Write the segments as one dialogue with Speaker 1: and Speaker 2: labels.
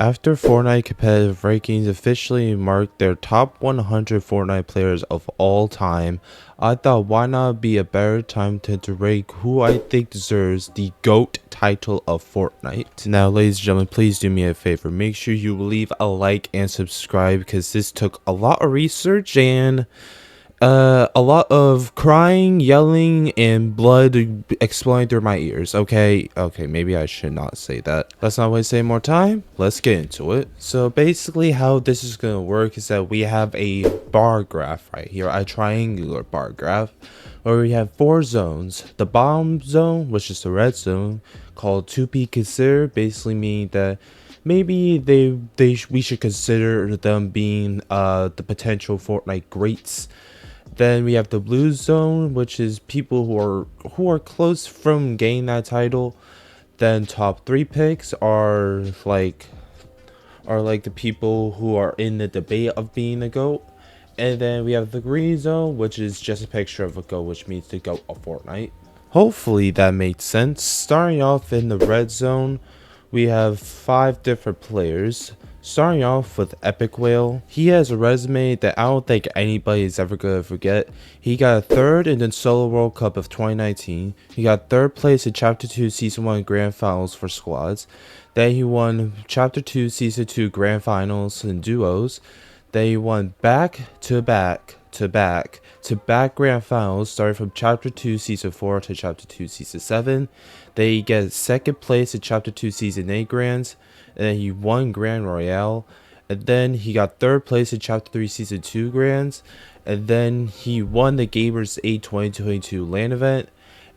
Speaker 1: After Fortnite competitive rankings officially marked their top 100 Fortnite players of all time, I thought why not be a better time to rank who I think deserves the GOAT title of Fortnite. Now ladies and gentlemen, please do me a favor, make sure you leave a like and subscribe because this took a lot of research and a lot of crying, yelling, and blood exploding through my ears. Okay, maybe I should not say that. Let's not waste any more time. Let's get into it. So basically how this is gonna work is that we have a bar graph right here, a triangular bar graph, where we have 4 zones. The bottom zone, which is the red zone, called to be considered, basically meaning that maybe we should consider them being the potential Fortnite greats. Then we have the blue zone, which is people who are close from getting that title. Then top 3 picks are like the people who are in the debate of being a GOAT. And then we have the green zone, which is just a picture of a GOAT, which means the GOAT of Fortnite. Hopefully that made sense. Starting off in the red zone, we have 5 different players. Starting off with Epic Whale, he has a resume that I don't think anybody is ever going to forget. He got a 3rd in the Solo World Cup of 2019. He got 3rd place in Chapter 2 Season 1 Grand Finals for squads. Then he won Chapter 2 Season 2 Grand Finals in duos. Then he won back-to-back Grand Finals, starting from Chapter 2 Season 4 to Chapter 2 Season 7. Then he gets 2nd place in Chapter 2 Season 8 Grands. And then he won Grand Royale. And then he got 3rd place in Chapter 3 Season 2 Grands. And then he won the Gamers 8 2022 LAN event.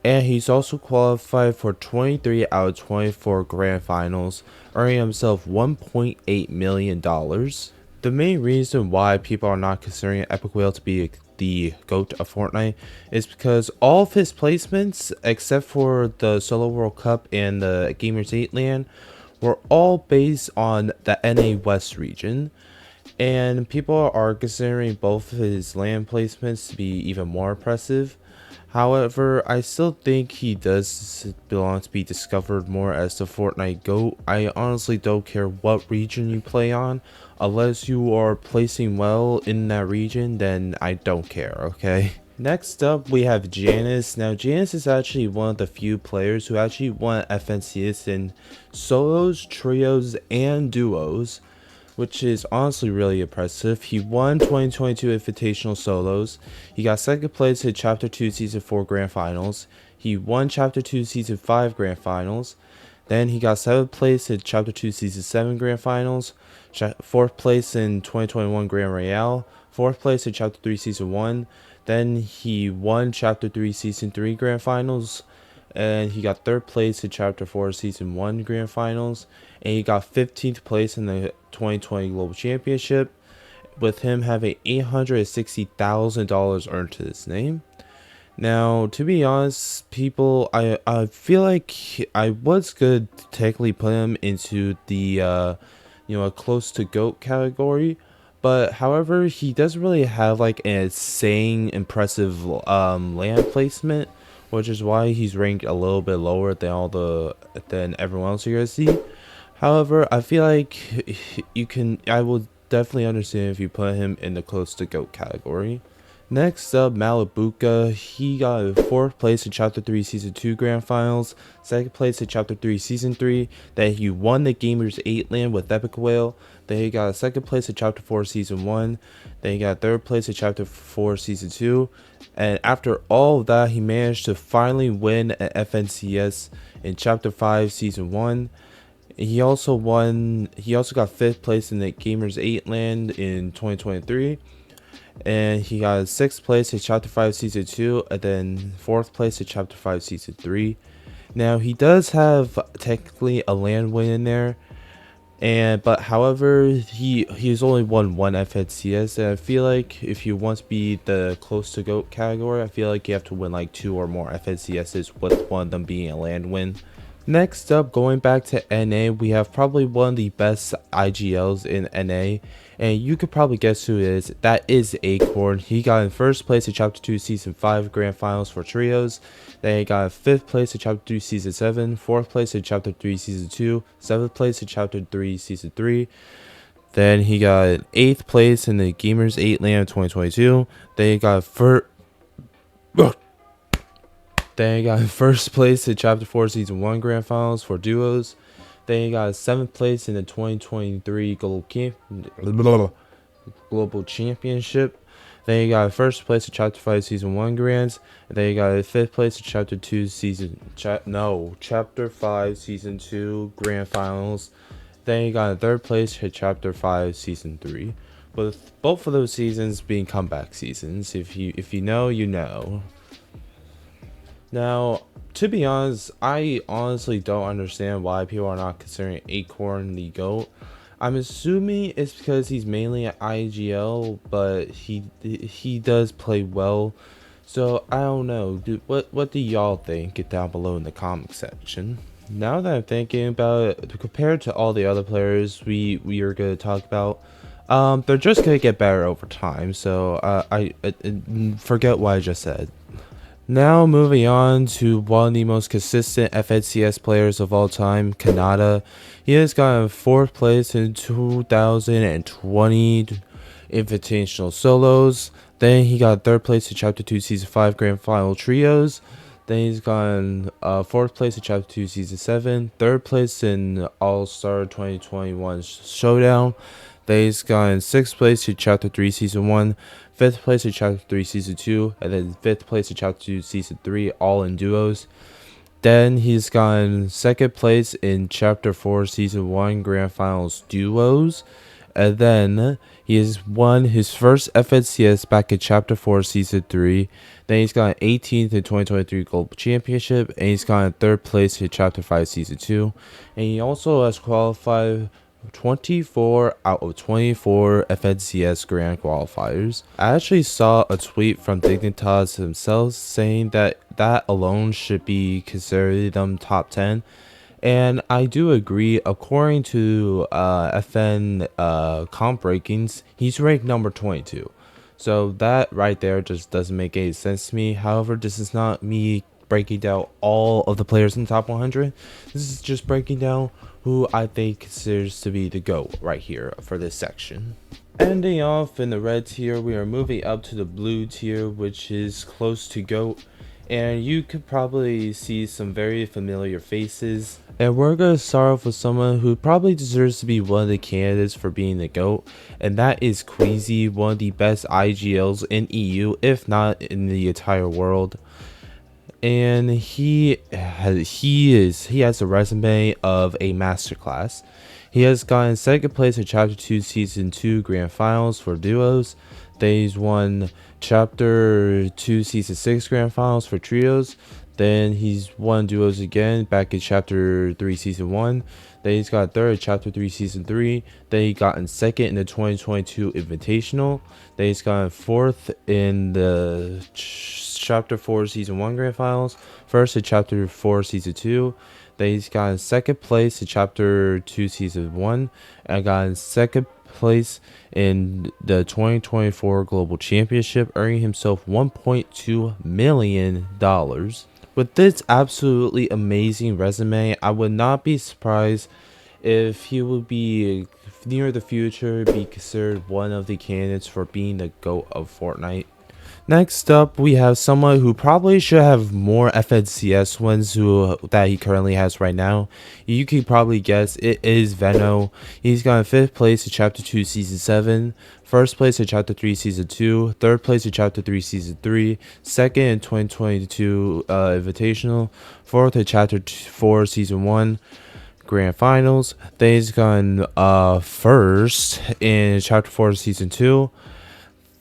Speaker 1: And he's also qualified for 23 out of 24 Grand Finals, earning himself $1.8 million. The main reason why people are not considering Epic Whale to be the GOAT of Fortnite is because all of his placements, except for the Solo World Cup and the Gamers 8 LAN, were all based on the NA West region, and people are considering both of his LAN placements to be even more impressive. However, I still think he does belong to be discovered more as the Fortnite GOAT. I honestly don't care what region you play on, unless you are placing well in that region, then I don't care, okay? Next up, we have Janice. Now, Janice is actually one of the few players who actually won FNCS in solos, trios, and duos, which is honestly really impressive. He won 2022 Invitational Solos. He got 2nd place in Chapter 2 Season 4 Grand Finals. He won Chapter 2 Season 5 Grand Finals. Then he got 7th place in Chapter 2 Season 7 Grand Finals. 4th place in 2021 Grand Royale. 4th place in Chapter 3 Season 1. Then he won Chapter 3 Season 3 Grand Finals, and he got 3rd place in Chapter 4 Season 1 Grand Finals, and he got 15th place in the 2020 Global Championship, with him having $860,000 earned to his name. Now, to be honest, people, I feel like I was good to technically put him into the, a close to GOAT category. But however, he doesn't really have like an insane impressive LAN placement, which is why he's ranked a little bit lower than everyone else you're gonna see. However, I feel like I will definitely understand if you put him in the close to GOAT category. Next up, Malibuca. He got 4th place in Chapter 3 Season 2 Grand Finals, 2nd place in Chapter 3 Season 3, then he won the Gamers 8 LAN with Epic Whale, then he got 2nd place in Chapter 4 Season 1, then he got 3rd place in Chapter 4 Season 2, and after all of that, he managed to finally win an FNCS in Chapter 5 Season 1. He also got 5th place in the Gamers 8 LAN in 2023. And he got 6th place in Chapter 5 Season 2, and then 4th place in Chapter 5 Season 3. Now, he does have technically a LAN win in there, but however, he's only won 1 FNCS, and I feel like if you want to be the close to GOAT category, I feel like you have to win like 2 or more FNCSs, with one of them being a LAN win. Next up, going back to NA, we have probably one of the best IGLs in NA, and you could probably guess who it is. That is Acorn. He got in first place in Chapter 2 Season 5 Grand Finals for Trios. Then he got in 5th place in Chapter 3 Season 7, 4th place in Chapter 3 Season 2, 7th place in Chapter 3 Season 3. Then he got 8th place in the Gamers 8 Land 2022. Then he got Then he got in first place in Chapter 4 Season 1 Grand Finals for Duos. Then he got 7th place in the 2023 Global Championship. Then he got first place in Chapter 5 Season 1 Grands. And then he got 5th place in Chapter 2 Chapter 5 Season 2 Grand Finals. Then he got in 3rd place in Chapter 5 Season 3. With both of those seasons being comeback seasons. If you know, you know. Now, to be honest, I honestly don't understand why people are not considering Acorn the GOAT. I'm assuming it's because he's mainly at IGL, but he does play well. So I don't know. What do y'all think? Get down below in the comment section. Now that I'm thinking about it, compared to all the other players we are going to talk about, they're just going to get better over time. So I forget what I just said. Now moving on to one of the most consistent FNCS players of all time, Kanata. He has gotten 4th place in 2020 Invitational Solos. Then he got 3rd place in Chapter 2 Season 5 Grand Final Trios. Then he's gotten 4th place in Chapter 2 Season 7. 3rd place in All-Star 2021 Showdown. Then he's gotten 6th place in Chapter 3 Season 1. 5th place in Chapter 3 Season 2, and then 5th place in Chapter 2 Season 3, all in duos. Then he's gotten 2nd place in Chapter 4 Season 1 Grand Finals duos. And then he has won his first FNCS back in Chapter 4 Season 3. Then he's gotten 18th in 2023 Global Championship, and he's gotten 3rd place in Chapter 5 Season 2. And he also has qualified 24 out of 24 FNCS Grand Qualifiers. I actually saw a tweet from Dignitas themselves saying that alone should be considered them top 10. And I do agree. According to FN comp rankings, he's ranked number 22. So that right there just doesn't make any sense to me. However, this is not me breaking down all of the players in the top 100. This is just breaking down who I think considers to be the GOAT right here for this section. Ending off in the red tier, we are moving up to the blue tier, which is close to GOAT. And you could probably see some very familiar faces. And we're going to start off with someone who probably deserves to be one of the candidates for being the GOAT. And that is Queasy, one of the best IGLs in EU, if not in the entire world. And he has a resume of a masterclass. He has gotten 2nd place in Chapter 2 Season 2 Grand Finals for duos. Then he's won Chapter 2 Season 6 Grand Finals for trios. Then he's won duos again back in Chapter 3 Season 1. Then he's got 3rd in Chapter 3 Season 3. Then he got in 2nd in the 2022 Invitational. Then he's gotten 4th in the Chapter 4 Season 1 Grand Finals. 1st in Chapter 4 Season 2. Then he's gotten 2nd place in Chapter 2 Season 1. And got in 2nd place in the 2024 Global Championship, earning himself $1.2 million. With this absolutely amazing resume, I would not be surprised if he would be near the future be considered one of the candidates for being the GOAT of Fortnite. Next up, we have someone who probably should have more FNCS wins that he currently has right now. You could probably guess it is Veno. He's got 5th place in Chapter 2 Season 7, 1st place in Chapter 3 Season 2, 3rd place in Chapter 3 Season 3, 2nd in 2022 Invitational, 4th in Chapter 4 Season 1 Grand Finals. Then he's gone 1st in Chapter 4 Season 2.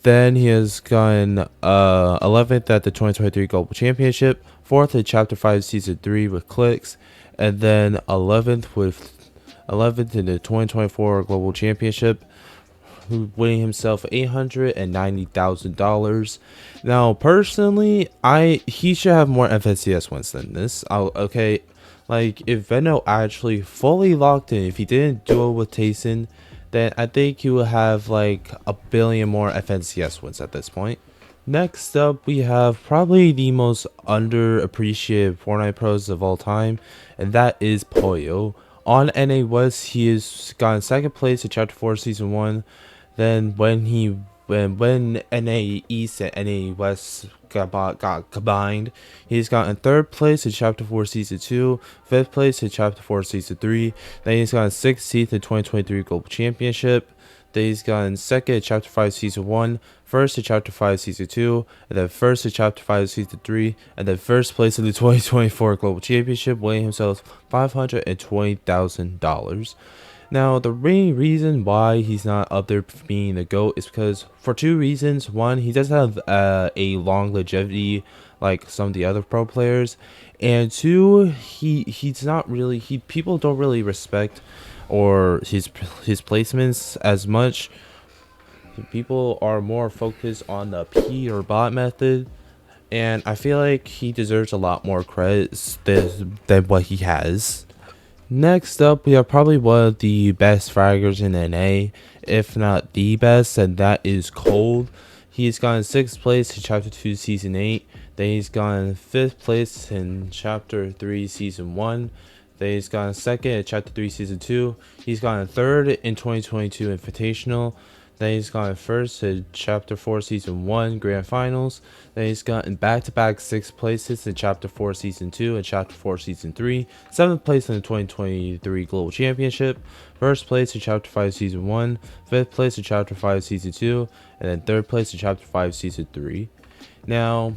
Speaker 1: Then he has gone 11th at the 2023 Global Championship, 4th in Chapter 5 Season 3 with clicks, and then 11th in the 2024 Global Championship, winning himself $890,000. Now, personally, he should have more FNCS wins than this. Like, if Venno actually fully locked in, if he didn't duel with Tayson, then I think he will have like a billion more FNCS wins at this point. Next up, we have probably the most underappreciated Fortnite pros of all time, and that is Poyo. On NA West, he has gotten second place at Chapter 4 Season 1. Then when NA East and NA West got combined, he's gotten third place in Chapter 4 Season 2, fifth place in Chapter 4 Season 3, then he's gotten 16th in 2023 Global Championship, then he's gotten second in Chapter 5 Season 1, first in Chapter 5 Season 2, and then first in Chapter 5 Season 3, and then first place in the 2024 Global Championship, weighing himself $520,000. Now, the main reason why he's not up there being the GOAT is because for two reasons. One, he doesn't have a long longevity like some of the other pro players, and two, he's not really people don't really respect or his placements as much. People are more focused on the P or bot method, and I feel like he deserves a lot more credits than what he has. Next up, we have probably one of the best fraggers in NA, if not the best, and that is Cold. He's gotten 6th place in Chapter 2 Season 8, then he's gotten 5th place in Chapter 3 Season 1, then he's gotten 2nd in Chapter 3 Season 2, he's gotten 3rd in 2022 Invitational, then he's gotten 1st in Chapter 4 Season 1 Grand Finals. Then he's gotten back-to-back 6th places in Chapter 4 Season 2 and Chapter 4 Season 3. 7th place in the 2023 Global Championship. 1st place in Chapter 5 Season 1. 5th place in Chapter 5 Season 2. And then 3rd place in Chapter 5 Season 3. Now,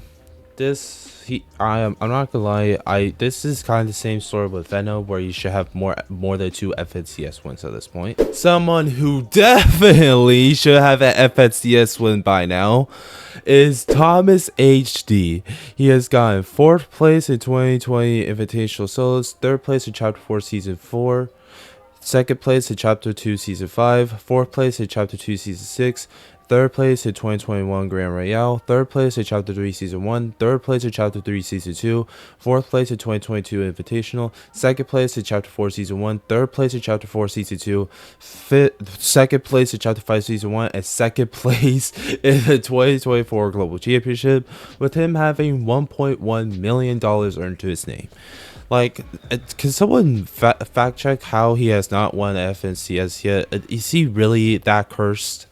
Speaker 1: I'm not gonna lie, this is kind of the same story with Venno, where you should have more than 2 FNCS wins at this point. Someone who definitely should have an FNCS win by now is Thomas HD. He has gotten 4th place in 2020 Invitational Solos, 3rd place in Chapter 4 Season 4, 2nd place in Chapter 2 Season 5, 4th place in Chapter 2 Season 6, 3rd place in 2021 Grand Royale, 3rd place in Chapter 3 Season 1, 3rd place in Chapter 3 Season 2, 4th place in 2022 Invitational, 2nd place in Chapter 4 Season 1, 3rd place in Chapter 4 Season 2, 2nd place in Chapter 5 Season 1, and 2nd place in the 2024 Global Championship, with him having $1.1 million earned to his name. Like, can someone fact check how he has not won FNCS yet? Is he really that cursed?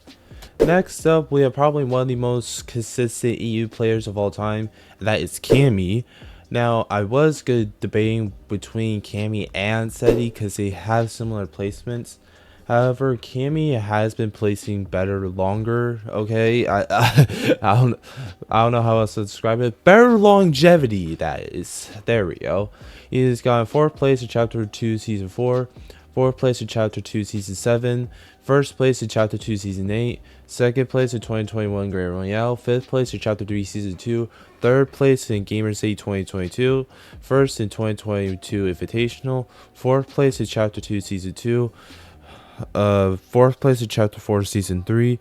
Speaker 1: Next up, we have probably one of the most consistent EU players of all time, and that is Cammy. Now, I was good debating between Cammy and Seti because they have similar placements. However, Cammy has been placing better longer. Okay, I don't know how else to describe it. Better longevity, that is. There we go. He's gotten 4th place in Chapter 2 Season 4, 4th place in Chapter 2 Season 7, 1st place in Chapter 2 Season 8, 2nd place in 2021 Grand Royale, 5th place in Chapter 3 Season 2, 3rd place in Gamers 8 2022, 1st in 2022 Invitational, 4th place in Chapter 2 Season 2, 4th place in Chapter 4 Season 3,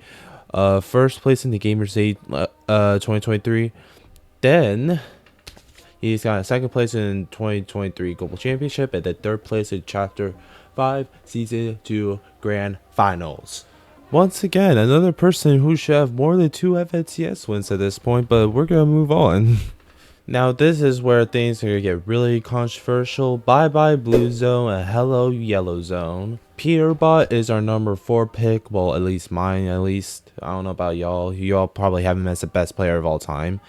Speaker 1: 1st place in the Gamers 8 2023. Then he's got 2nd place in 2023 Global Championship, and then 3rd place in Chapter 5 Season 2 Grand Finals. Once again, another person who should have more than 2 FNCS wins at this point, but we're gonna move on. Now, this is where things are gonna get really controversial. Bye bye Blue Zone and hello Yellow Zone. Peterbot is our number 4 pick. Well, at least mine, at least. I don't know about y'all. Y'all probably have him as the best player of all time.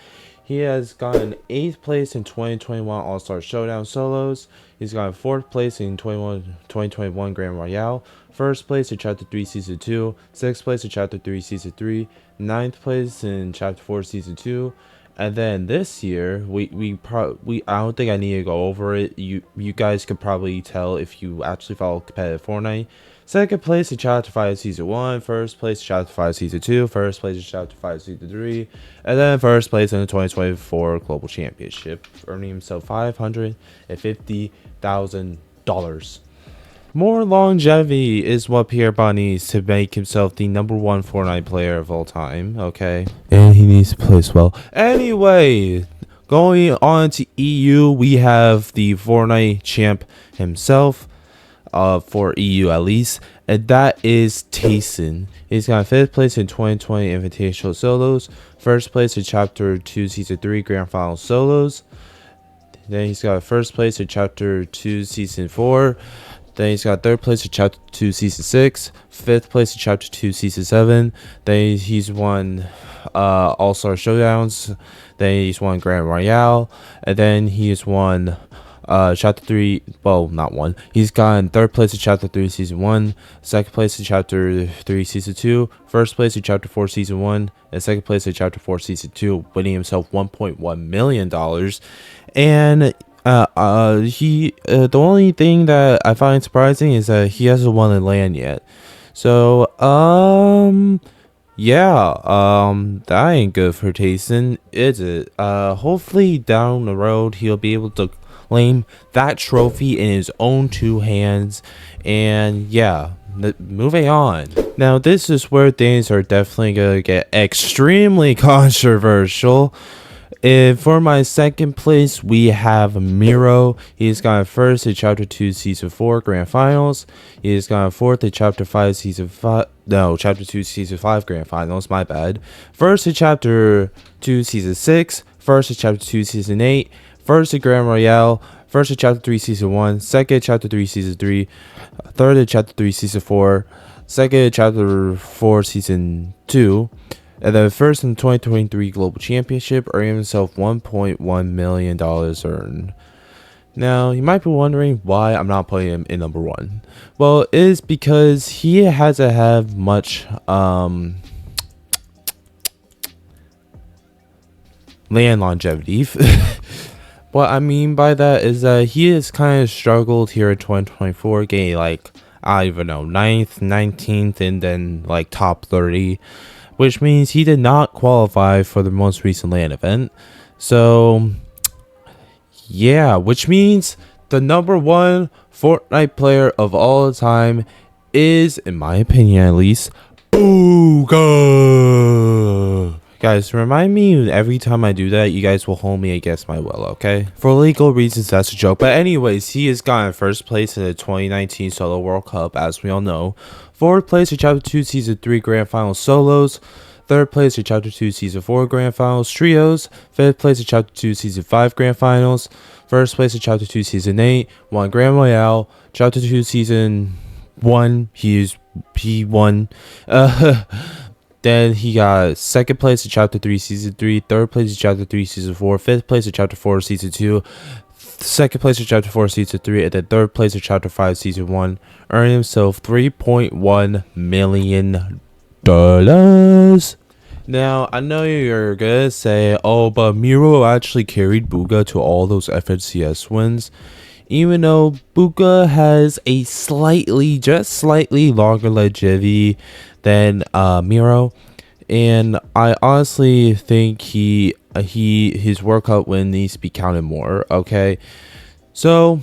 Speaker 1: He has gotten 8th place in 2021 All-Star Showdown Solos. He's gotten 4th place in 2021 Grand Royale. 1st place in Chapter 3 Season 2. 6th place in Chapter 3 Season 3. 9th place in Chapter 4 Season 2. And then this year, I don't think I need to go over it. You guys could probably tell if you actually follow competitive Fortnite. 2nd place in Chapter 5 Season 1, 1st place in Chapter 5 Season 2, 1st place in Chapter 5 Season 3, and then 1st place in the 2024 Global Championship, earning himself $550,000. More longevity is what Peterbot needs to make himself the number 1 Fortnite player of all time, okay? And he needs to place well. Anyway, Going on to EU, we have the Fortnite champ himself, for EU at least, and that is Tayson. He's got 5th place in 2020 Invitational Solos, 1st place in Chapter 2 Season 3 Grand Final Solos. Then he's got 1st place in Chapter 2 Season 4. Then he's got 3rd place in Chapter 2 Season 6, 5th place in Chapter 2 Season 7. Then he's won All-Star Showdowns. Then he's won Grand Royale. And then he's won Chapter 3, well, not one. He's gotten 3rd place in Chapter 3 Season 1, 2nd place in Chapter 3 Season 2, 1st place in Chapter 4 Season 1, and 2nd place in Chapter 4 Season 2, winning himself $1.1 million. And the only thing that I find surprising is that he hasn't won a LAN yet. So yeah, that ain't good for Tayson, is it? Hopefully down the road he'll be able to claim that trophy in his own 2 hands. And yeah, moving on. Now this is where things are definitely gonna get extremely controversial. And for my 2nd place, we have Miro. He's got 1st in Chapter 2 Season 4 Grand Finals. He's got 4th in Chapter 5 Season 5. No, Chapter 2 Season 5 Grand Finals, my bad. 1st in Chapter 2 Season 6. 1st in Chapter 2 Season 8. 1st in Grand Royale. 1st in Chapter 3 Season 1. 2nd in Chapter 3 Season 3. 3rd in Chapter 3 Season 4. 2nd in Chapter 4 Season 2. And then 1st in 2023 Global Championship, earning himself $1.1 million earned. Now, you might be wondering why I'm not putting him in number 1. Well, it is because he hasn't had much LAN longevity. What I mean by that is that he has kind of struggled here in 2024, getting like, I don't even know, 9th, 19th, and then like top 30. Which means he did not qualify for the most recent LAN event. So, yeah, which means the number 1 Fortnite player of all time is, in my opinion at least, Booga. Guys, remind me every time I do that, you guys will hold me against my will, okay? For legal reasons, that's a joke. But anyways, he has gotten 1st place in the 2019 Solo World Cup, as we all know. 4th place in Chapter 2 Season 3 Grand Final Solos. 3rd place in Chapter 2 Season 4 Grand Finals Trios. 5th place in Chapter 2 Season 5 Grand Finals. 1st place in Chapter 2 Season 8. Won Grand Royale. Chapter 2 Season 1, he won. Then he got 2nd place in Chapter 3 Season 3, 3rd place in Chapter 3 Season 4, 5th place in Chapter 4 Season 2, 2nd place in Chapter 4 Season 3, and then 3rd place in Chapter 5 Season 1, earning himself $3.1 million. Now, I know you're gonna say, oh, but Miro actually carried Booga to all those FNCS wins. Even though Booga has a just slightly longer longevity than Miro, and I honestly think his World Cup win needs to be counted more. Okay, so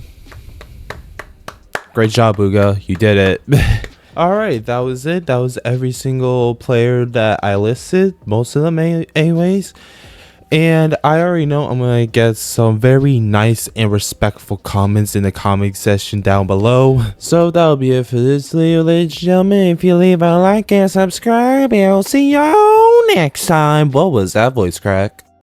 Speaker 1: great job, Booga, you did it. All right, that was it. That was every single player that I listed, most of them anyways. And I already know I'm going to get some very nice and respectful comments in the comment section down below. So that'll be it for this video, ladies and gentlemen. If you leave a like and subscribe, I'll see y'all next time. What was that voice crack?